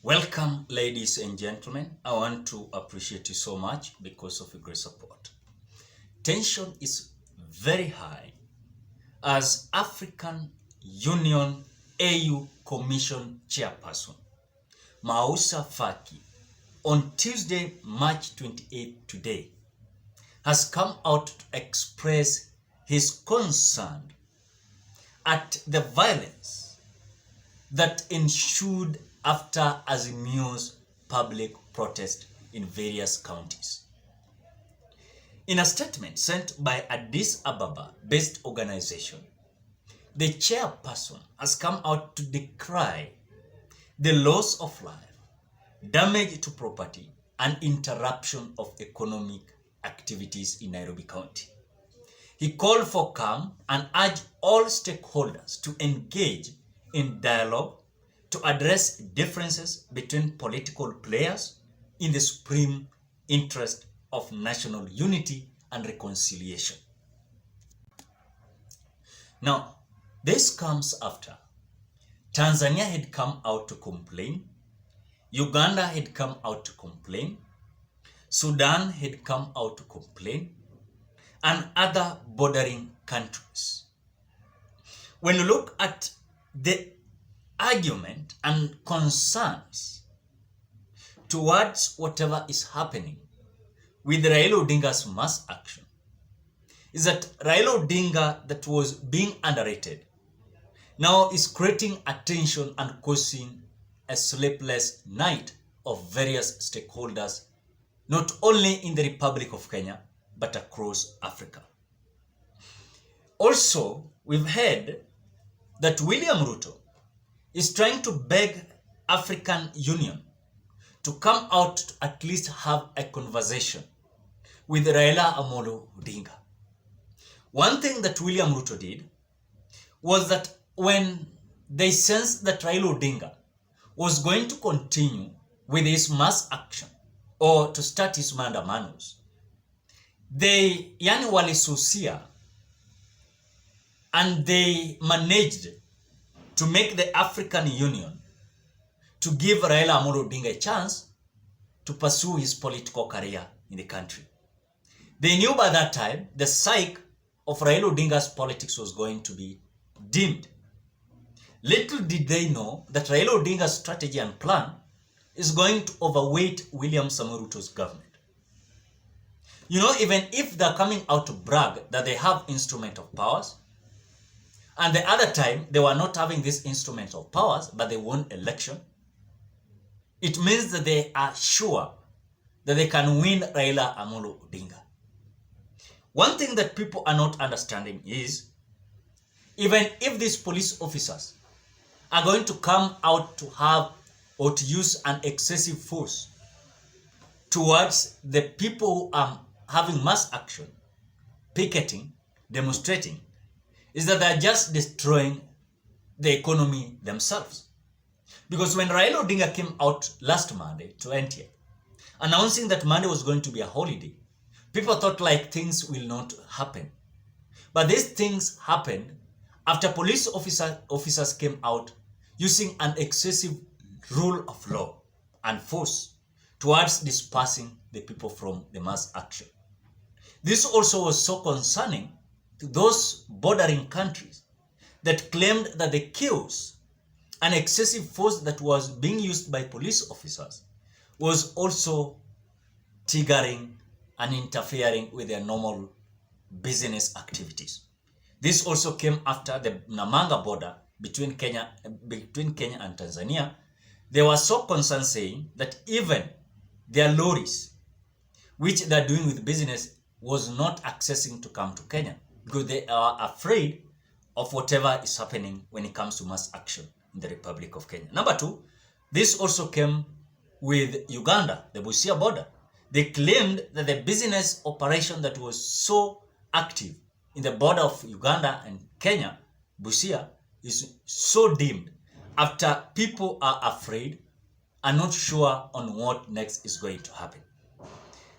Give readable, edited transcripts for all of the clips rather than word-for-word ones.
Welcome, ladies and gentlemen. I want to appreciate you so much because of your great support. Tension is very high as African Union AU Commission Chairperson Moussa Faki on Tuesday, March 28 today has come out to express his concern at the violence that ensued after Azimio's public protest in various counties. In a statement sent by Addis Ababa-based organization, the chairperson has come out to decry the loss of life, damage to property, and interruption of economic activities in Nairobi County. He called for calm and urged all stakeholders to engage in dialogue to address differences between political players in the supreme interest of national unity and reconciliation. Now, this comes after Tanzania had come out to complain, Uganda had come out to complain, Sudan had come out to complain, and other bordering countries. When you look at the argument and concerns towards whatever is happening with Raila Odinga's mass action, is that Raila Odinga that was being underrated now is creating attention and causing a sleepless night of various stakeholders, not only in the Republic of Kenya, but across Africa. Also, we've heard that William Ruto is trying to beg African Union to come out to at least have a conversation with Raila Amolo Odinga. One thing that William Ruto did was that when they sensed that Raila Odinga was going to continue with his mass action or to start his maandamanos, they walisusia and they managed to make the African Union to give Raila Amolo Odinga a chance to pursue his political career in the country. They knew by that time the psyche of Raila Odinga's politics was going to be dimmed. Little did they know that Raila Odinga's strategy and plan is going to overweight William Samoei Ruto's government. You know, even if they're coming out to brag that they have instrument of powers, and the other time they were not having this instrument of powers, but they won election, it means that they are sure that they can win Raila Amolo Odinga. One thing that people are not understanding is, even if these police officers are going to come out to have or to use an excessive force towards the people who are having mass action, picketing, demonstrating, is that they're just destroying the economy themselves. Because when Raila Odinga came out last Monday to NTA, announcing that Monday was going to be a holiday, people thought like things will not happen. But these things happened after police officers came out using an excessive rule of law and force towards dispersing the people from the mass action. This also was so concerning to those bordering countries that claimed that the chaos and excessive force that was being used by police officers was also triggering and interfering with their normal business activities. This also came after the Namanga border between Kenya and Tanzania. They were so concerned, saying that even their lorries, which they're doing with business, was not accessing to come to Kenya because they are afraid of whatever is happening when it comes to mass action in the Republic of Kenya. Number two, this also came with Uganda, the Busia border. They claimed that the business operation that was so active in the border of Uganda and Kenya, Busia, is so dimmed after people are afraid and not sure on what next is going to happen.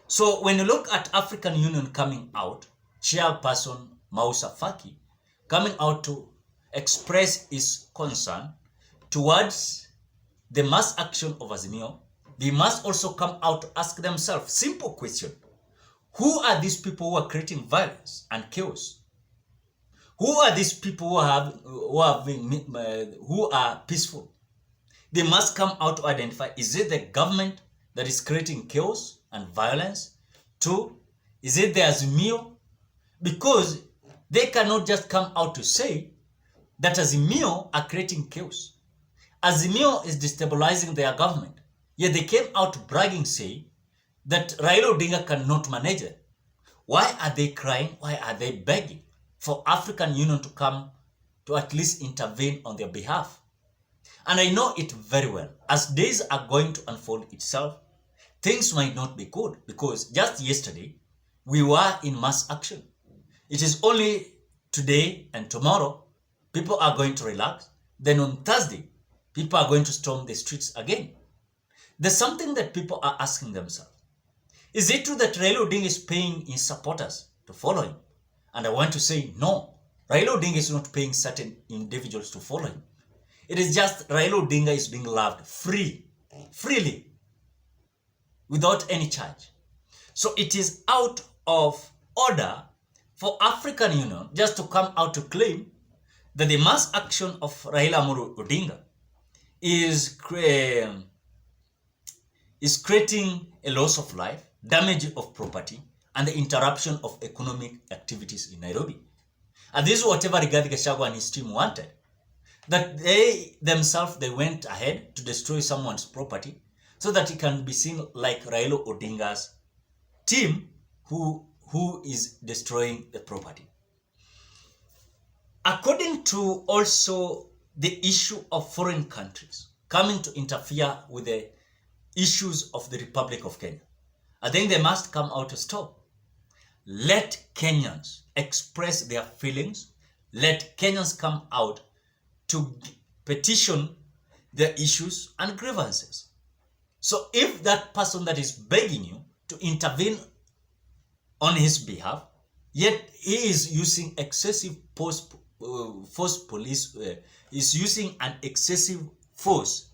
So when you look at African Union coming out, Chairperson Moussa Faki coming out to express his concern towards the mass action of Azimio, they must also come out to ask themselves simple question. Who are these people who are creating violence and chaos? Who are these people who are peaceful? They must come out to identify, is it the government that is creating chaos and violence? 2, is it the Azimio? Because they cannot just come out to say that Azimio are creating chaos. Azimio is destabilizing their government. Yet they came out bragging, saying that Raila Odinga cannot manage it. Why are they crying? Why are they begging for African Union to come to at least intervene on their behalf? And I know it very well. As days are going to unfold itself, things might not be good, because just yesterday we were in mass action. It is only today and tomorrow people are going to relax. Then on Thursday, people are going to storm the streets again. There's something that people are asking themselves. Is it true that Raila Odinga is paying his supporters to follow him? And I want to say no. Raila Odinga is not paying certain individuals to follow him. It is just Raila Odinga is being loved freely, without any charge. So it is out of order for African Union just to come out to claim that the mass action of Raila Amolo Odinga is creating a loss of life, damage of property, and the interruption of economic activities in Nairobi. And this is whatever Rigathi Gachagua and his team wanted. That they themselves, they went ahead to destroy someone's property so that it can be seen like Raila Odinga's team who is destroying the property. According to also the issue of foreign countries coming to interfere with the issues of the Republic of Kenya, I think they must come out to stop. Let Kenyans express their feelings. Let Kenyans come out to petition their issues and grievances. So if that person that is begging you to intervene on his behalf, yet he is using excessive is using an excessive force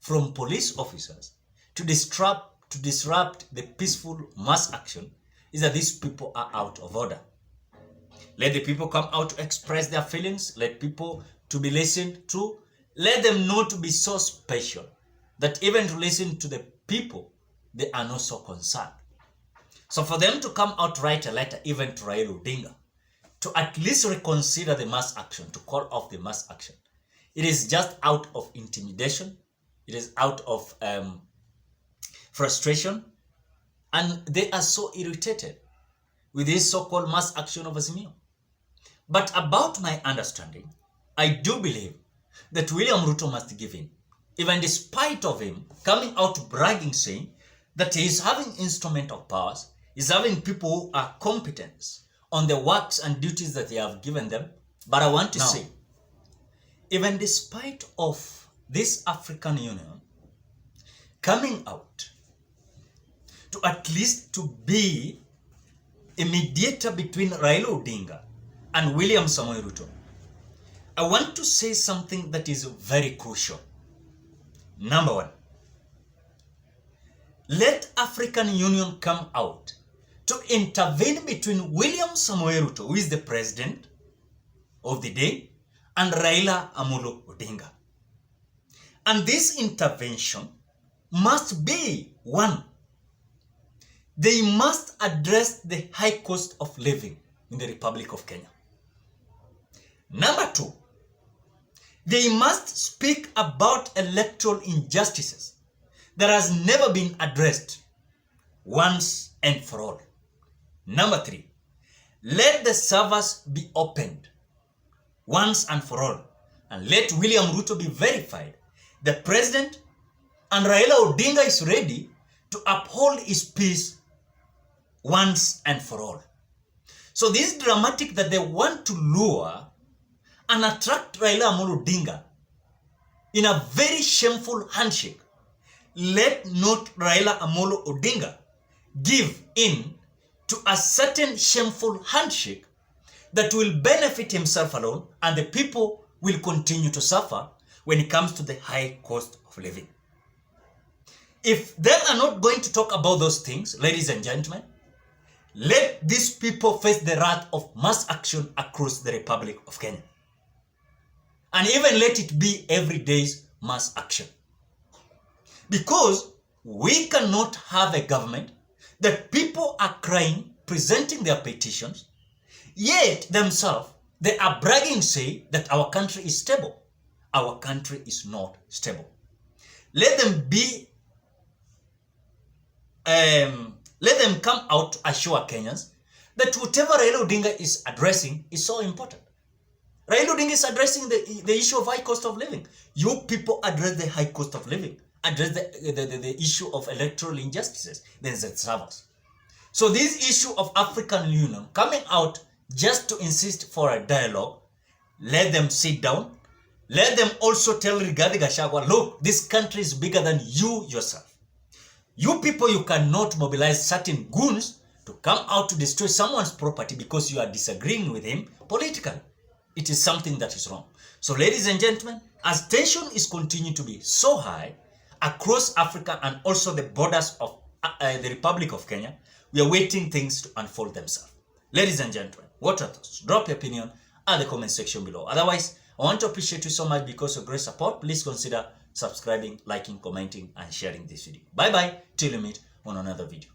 from police officers to disrupt the peaceful mass action, is that these people are out of order. Let the people come out to express their feelings. Let people to be listened to. Let them not to be so special that even to listen to the people, they are not so concerned. So for them to come out to write a letter even to Raila Odinga, to at least reconsider the mass action, to call off the mass action, it is just out of intimidation. It is out of frustration. And they are so irritated with this so-called mass action of Azimio. But about my understanding, I do believe that William Ruto must give in, even despite of him coming out bragging, saying that he is having instrumental powers, is having people who are competent on the works and duties that they have given them. But I want to say, even despite of this African Union coming out to at least to be a mediator between Raila Odinga and William Samoei Ruto, I want to say something that is very crucial. Number one, let African Union come out to intervene between William Samoei Ruto, who is the president of the day, and Raila Amolo Odinga. And this intervention must be one. They must address the high cost of living in the Republic of Kenya. Number two, they must speak about electoral injustices that has never been addressed once and for all. Number three, let the servers be opened once and for all, and let William Ruto be verified. The president and Raila Odinga is ready to uphold his peace once and for all. So this is dramatic that they want to lure and attract Raila Amolo Odinga in a very shameful handshake. Let not Raila Amolo Odinga give in to a certain shameful handshake that will benefit himself alone, and the people will continue to suffer when it comes to the high cost of living. If they are not going to talk about those things, ladies and gentlemen, let these people face the wrath of mass action across the Republic of Kenya. And even let it be every day's mass action. Because we cannot have a government that people are crying, presenting their petitions, yet themselves, they are bragging, say that our country is stable. Our country is not stable. Let them come out to assure Kenyans that whatever Raila Odinga is addressing is so important. Raila Odinga is addressing the issue of high cost of living. You people address the high cost of living. Address the issue of electoral injustices. Then the servers. So this issue of African Union coming out just to insist for a dialogue, let them sit down. Let them also tell Rigathi Gachagua, look, this country is bigger than you yourself. You people, you cannot mobilize certain goons to come out to destroy someone's property because you are disagreeing with him politically. It is something that is wrong. So ladies and gentlemen, as tension is continuing to be so high across Africa and also the borders of the Republic of Kenya, we are waiting things to unfold themselves. Ladies and gentlemen, what are thoughts? Drop your opinion at the comment section below. Otherwise, I want to appreciate you so much because of great support. Please consider subscribing, liking, commenting, and sharing this video. Bye-bye. Till we meet on another video.